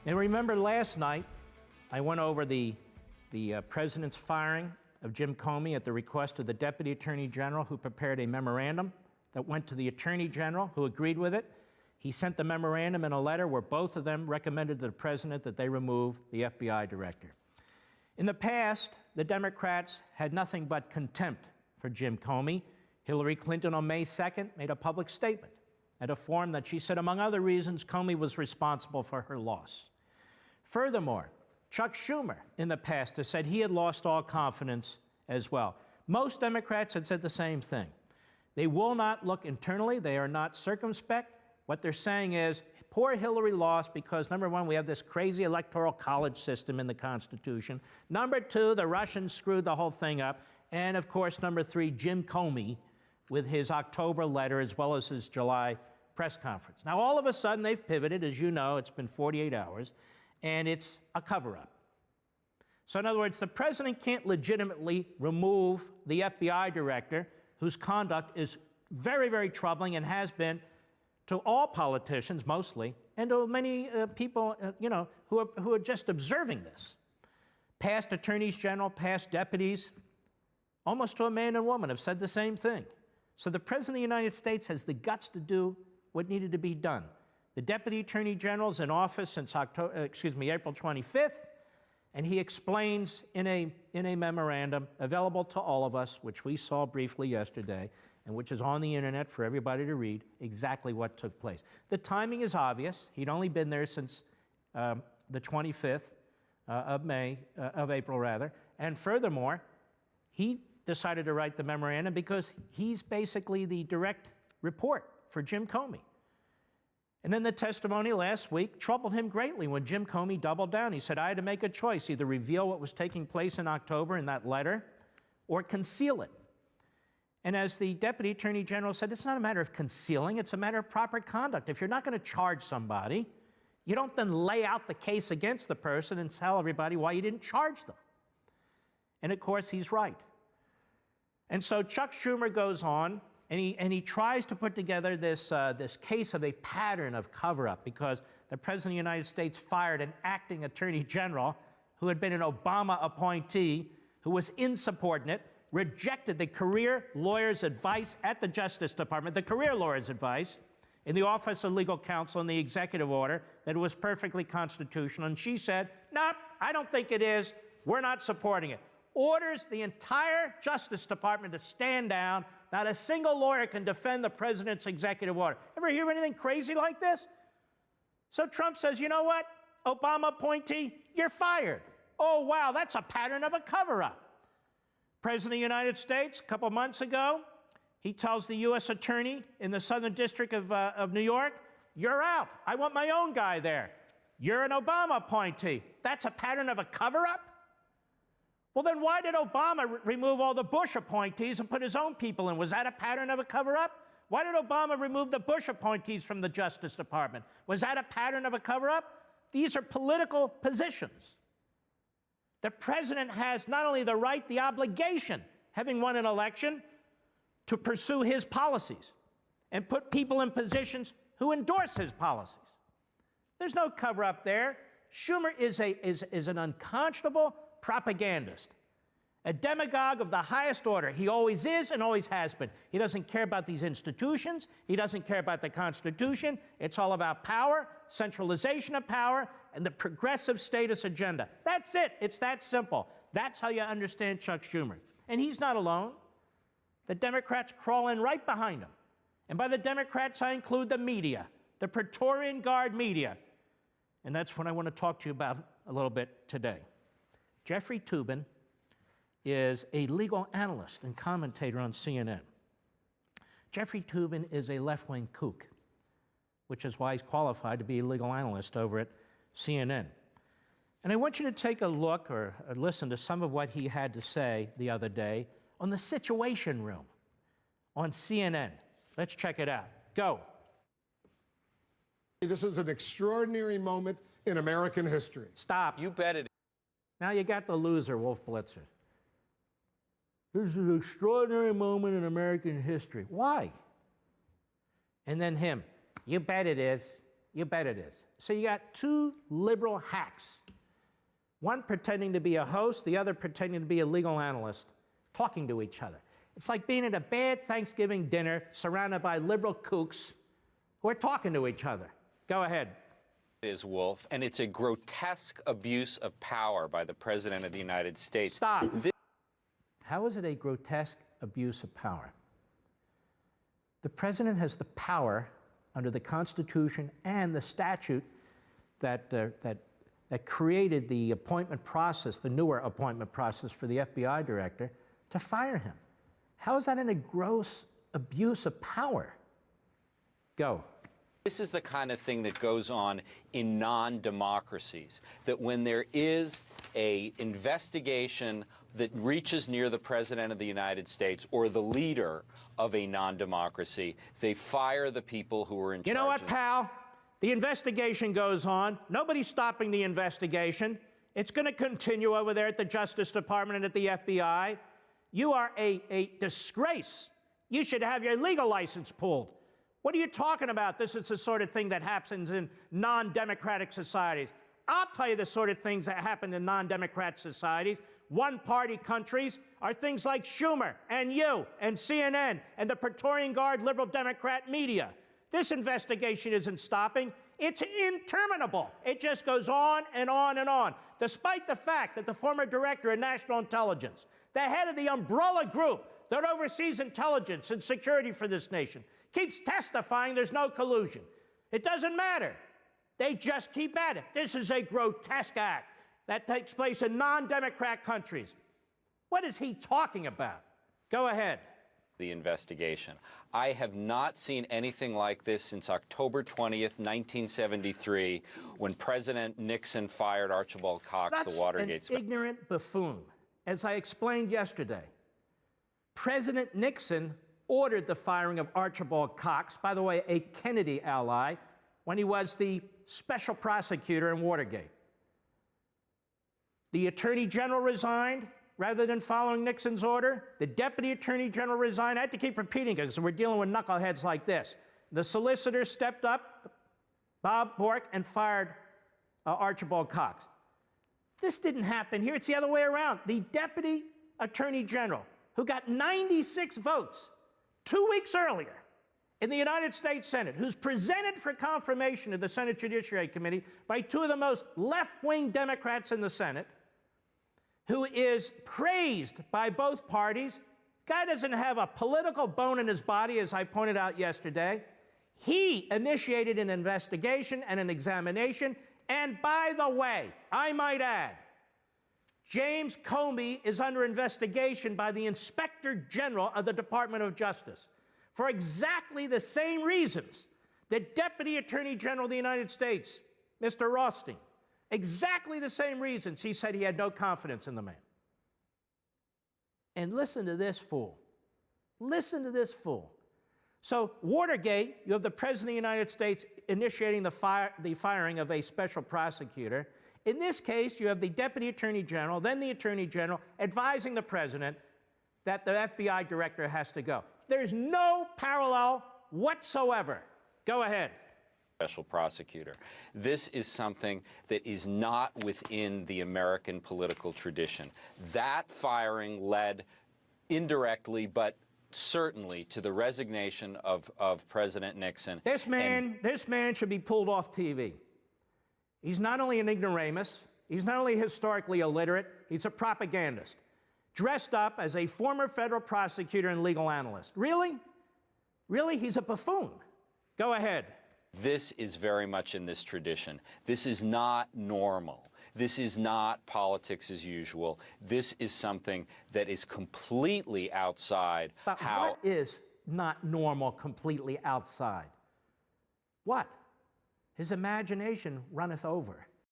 And remember last night, I went over the president's firing of Jim Comey at the request of the Deputy Attorney General, who prepared a memorandum that went to the Attorney General, who agreed with it. He sent the memorandum in a letter where both of them recommended to the president that they remove the FBI director. In the past, the Democrats had nothing but contempt for Jim Comey. Hillary Clinton on May 2nd made a public statement at a forum that she said, among other reasons, Comey was responsible for her loss. Furthermore, Chuck Schumer in the past has said he had lost all confidence as well. Most Democrats had said the same thing. They will not look internally. They are not circumspect. What they're saying is, poor Hillary lost because, number one, we have this crazy electoral college system in the Constitution. Number two, the Russians screwed the whole thing up. And, of course, number three, Jim Comey with his October letter as well as his July press conference. Now, all of a sudden, they've pivoted. As you know, it's been 48 hours. And it's a cover-up. So in other words, the president can't legitimately remove the FBI director, whose conduct is very, very troubling and has been to all politicians mostly, and to many people, who are just observing this. Past attorneys general, past deputies, almost to a man and woman have said the same thing. So the president of the United States has the guts to do what needed to be done. The Deputy Attorney General is in office since April 25th, and he explains in a memorandum available to all of us, which we saw briefly yesterday, and which is on the internet for everybody to read, exactly what took place. The timing is obvious. He'd only been there since the 25th of April, and furthermore, he decided to write the memorandum because he's basically the direct report for Jim Comey. And then the testimony last week troubled him greatly when Jim Comey doubled down. He said, I had to make a choice, either reveal what was taking place in October in that letter or conceal it. And as the Deputy Attorney General said, it's not a matter of concealing, it's a matter of proper conduct. If you're not going to charge somebody, you don't then lay out the case against the person and tell everybody why you didn't charge them. And of course, he's right. And so Chuck Schumer goes on, and he tries to put together this case of a pattern of cover-up because the President of the United States fired an acting Attorney General who had been an Obama appointee, who was insubordinate, rejected the career lawyer's advice at the Justice Department, the career lawyer's advice in the Office of Legal Counsel in the executive order that it was perfectly constitutional. And she said, no, I don't think it is. We're not supporting it. Orders the entire Justice Department to stand down. Not a single lawyer can defend the president's executive order. Ever hear anything crazy like this? So Trump says, you know what, Obama appointee, you're fired. Oh, wow, that's a pattern of a cover-up. President of the United States, a couple months ago, he tells the U.S. attorney in the Southern District of New York, you're out. I want my own guy there. You're an Obama appointee. That's a pattern of a cover-up? Well, then why did Obama remove all the Bush appointees and put his own people in? Was that a pattern of a cover-up? Why did Obama remove the Bush appointees from the Justice Department? Was that a pattern of a cover-up? These are political positions. The president has not only the right, the obligation, having won an election, to pursue his policies and put people in positions who endorse his policies. There's no cover-up there. Schumer is an unconscionable propagandist, a demagogue of the highest order. He always is and always has been. He doesn't care about these institutions. He doesn't care about the Constitution. It's all about power, centralization of power, and the progressive status agenda. That's it. It's that simple. That's how you understand Chuck Schumer. And he's not alone. The Democrats crawl in right behind him. And by the Democrats, I include the media, the Praetorian Guard media. And that's what I want to talk to you about a little bit today. Jeffrey Toobin is a legal analyst and commentator on CNN. Jeffrey Toobin is a left-wing kook, which is why he's qualified to be a legal analyst over at CNN. And I want you to take a look or listen to some of what he had to say the other day on the Situation Room on CNN. Let's check it out. Go. This is an extraordinary moment in American history. Stop. You bet it. Now you got the loser, Wolf Blitzer. This is an extraordinary moment in American history. Why? And then him. You bet it is. You bet it is. So you got two liberal hacks, one pretending to be a host, the other pretending to be a legal analyst, talking to each other. It's like being at a bad Thanksgiving dinner surrounded by liberal kooks who are talking to each other. Go ahead. Is Wolf, and it's a grotesque abuse of power by the President of the United States. Stop. How is it a grotesque abuse of power? The President has the power under the Constitution and the statute that created the appointment process, the newer appointment process for the FBI director, to fire him. How is that a gross abuse of power? Go. This is the kind of thing that goes on in non-democracies, that when there is an investigation that reaches near the President of the United States or the leader of a non-democracy, they fire the people who are in charge. You know what, pal? The investigation goes on. Nobody's stopping the investigation. It's going to continue over there at the Justice Department and at the FBI. You are a disgrace. You should have your legal license pulled. What are you talking about? This is the sort of thing that happens in non-democratic societies. I'll tell you the sort of things that happen in non-democratic societies. One-party countries are things like Schumer and you and CNN and the Praetorian Guard liberal Democrat media. This investigation isn't stopping. It's interminable. It just goes on and on and on, despite the fact that the former director of national intelligence, the head of the umbrella group that oversees intelligence and security for this nation, keeps testifying there's no collusion. It doesn't matter. They just keep at it. This is a grotesque act that takes place in non-democrat countries. What is he talking about? Go ahead. The investigation. I have not seen anything like this since October 20th, 1973, when President Nixon fired Archibald Cox, the Watergate Such an ignorant buffoon. As I explained yesterday, President Nixon ordered the firing of Archibald Cox, by the way, a Kennedy ally, when he was the special prosecutor in Watergate. The Attorney General resigned rather than following Nixon's order. The Deputy Attorney General resigned. I had to keep repeating it because we're dealing with knuckleheads like this. The solicitor stepped up, Bob Bork, and fired Archibald Cox. This didn't happen here. It's the other way around. The Deputy Attorney General, who got 96 votes 2 weeks earlier in the United States Senate, who's presented for confirmation to the Senate Judiciary Committee by two of the most left-wing Democrats in the Senate, who is praised by both parties. Guy doesn't have a political bone in his body, as I pointed out yesterday. He initiated an investigation and an examination, and by the way, I might add, James Comey is under investigation by the Inspector General of the Department of Justice for exactly the same reasons that Deputy Attorney General of the United States, Mr. Rothstein, exactly the same reasons he said he had no confidence in the man. And listen to this fool. Listen to this fool. So Watergate, you have the President of the United States initiating the firing of a special prosecutor. In this case, you have the Deputy Attorney General, then the Attorney General, advising the President that the FBI director has to go. There's no parallel whatsoever. Go ahead. Special prosecutor. This is something that is not within the American political tradition. That firing led indirectly, but certainly, to the resignation of President Nixon. This man should be pulled off TV. He's not only an ignoramus, he's not only historically illiterate, he's a propagandist, dressed up as a former federal prosecutor and legal analyst. Really? Really? He's a buffoon. Go ahead. This is very much in this tradition. This is not normal. This is not politics as usual. This is something that is completely outside. Stop. What is not normal, completely outside? What? His imagination runneth over.